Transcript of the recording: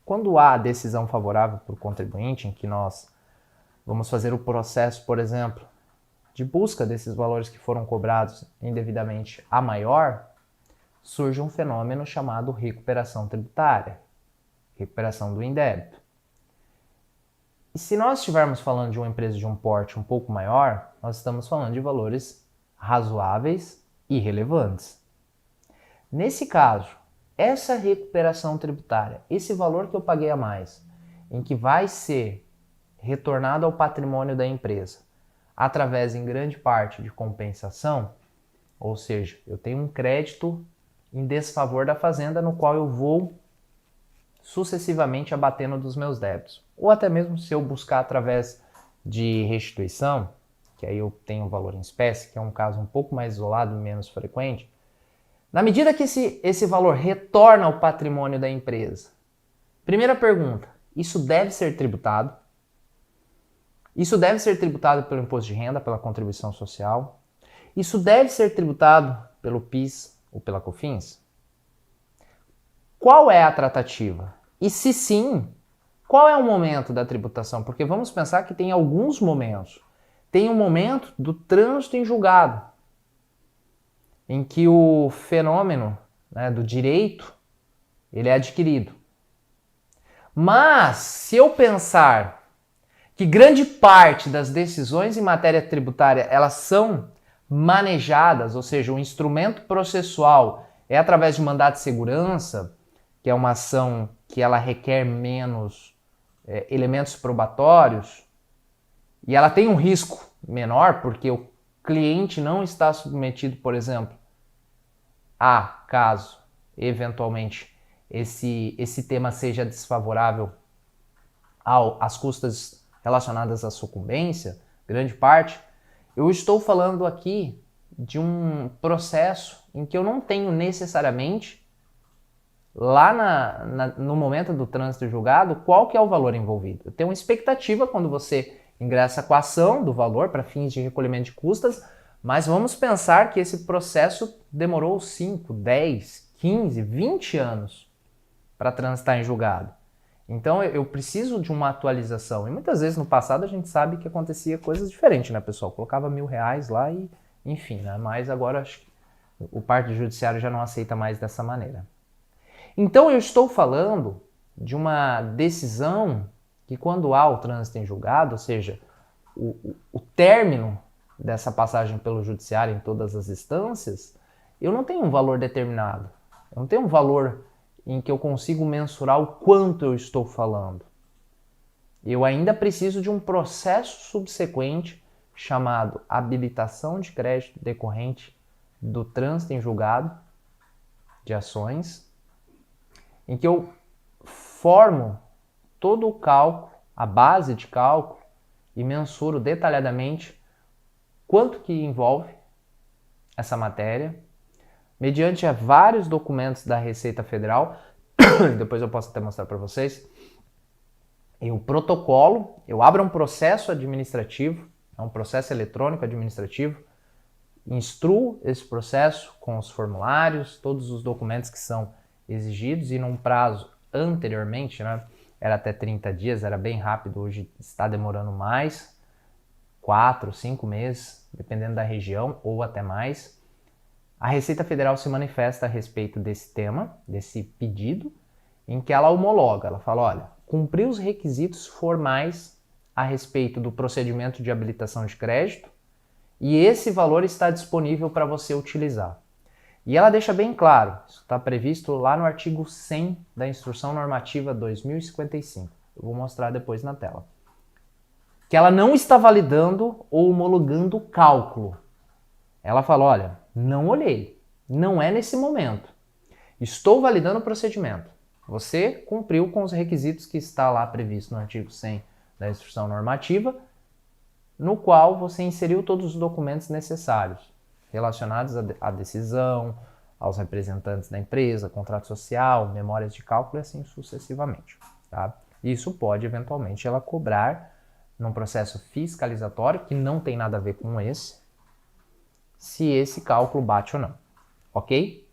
quando há decisão favorável para o contribuinte, em que nós vamos fazer o processo, por exemplo, de busca desses valores que foram cobrados indevidamente a maior, surge um fenômeno chamado recuperação tributária, recuperação do indébito. E se nós estivermos falando de uma empresa de um porte um pouco maior, nós estamos falando de valores razoáveis e relevantes. Nesse caso, essa recuperação tributária, esse valor que eu paguei a mais, em que vai ser retornado ao patrimônio da empresa, através em grande parte de compensação, ou seja, eu tenho um crédito em desfavor da fazenda no qual eu vou sucessivamente abatendo dos meus débitos. Ou até mesmo se eu buscar através de restituição, que aí eu tenho um valor em espécie, que é um caso um pouco mais isolado e menos frequente, na medida que esse valor retorna ao patrimônio da empresa, primeira pergunta, isso deve ser tributado? Isso deve ser tributado pelo imposto de renda, pela contribuição social? Isso deve ser tributado pelo PIS ou pela COFINS? Qual é a tratativa? E se sim, qual é o momento da tributação? Porque vamos pensar que tem alguns momentos. Tem um momento do trânsito em julgado, em que o fenômeno, né, do direito ele é adquirido. Mas, se eu pensar que grande parte das decisões em matéria tributária elas são manejadas, ou seja, o instrumento processual é através de mandado de segurança, que é uma ação que ela requer menos elementos probatórios, e ela tem um risco menor, porque o cliente não está submetido, por exemplo, a caso, eventualmente, esse tema seja desfavorável às custas relacionadas à sucumbência, grande parte, eu estou falando aqui de um processo em que eu não tenho necessariamente, lá no momento do trânsito julgado, qual que é o valor envolvido. Eu tenho uma expectativa quando você ingressa com a ação do valor para fins de recolhimento de custas, mas vamos pensar que esse processo demorou 5, 10, 15, 20 anos para transitar em julgado. Então eu preciso de uma atualização. E muitas vezes no passado a gente sabe que acontecia coisas diferentes, né, pessoal? Colocava R$1.000 lá e, enfim, né? Mas agora acho que o parte judiciário já não aceita mais dessa maneira. Então eu estou falando de uma decisão que quando há o trânsito em julgado, ou seja, o término dessa passagem pelo judiciário em todas as instâncias, eu não tenho um valor determinado. Eu não tenho um valor em que eu consigo mensurar o quanto eu estou falando. Eu ainda preciso de um processo subsequente chamado habilitação de crédito decorrente do trânsito em julgado de ações, em que eu formo todo o cálculo, a base de cálculo, e mensuro detalhadamente quanto que envolve essa matéria, mediante vários documentos da Receita Federal, depois eu posso até mostrar para vocês, eu protocolo, eu abro um processo administrativo, é um processo eletrônico administrativo, instruo esse processo com os formulários, todos os documentos que são exigidos e num prazo anteriormente, né, era até 30 dias, era bem rápido, hoje está demorando mais, 4, 5 meses, dependendo da região ou até mais. A Receita Federal se manifesta a respeito desse tema, desse pedido, em que ela homologa, ela fala, olha, cumprir os requisitos formais a respeito do procedimento de habilitação de crédito e esse valor está disponível para você utilizar. E ela deixa bem claro, isso está previsto lá no artigo 100 da Instrução Normativa 2055. Eu vou mostrar depois na tela. Que ela não está validando ou homologando o cálculo. Ela fala, olha, não olhei, não é nesse momento. Estou validando o procedimento. Você cumpriu com os requisitos que está lá previsto no artigo 100 da Instrução Normativa, no qual você inseriu todos os documentos necessários relacionados à decisão, aos representantes da empresa, contrato social, memórias de cálculo e assim sucessivamente. Tá? Isso pode, eventualmente, ela cobrar num processo fiscalizatório, que não tem nada a ver com esse, se esse cálculo bate ou não. Ok?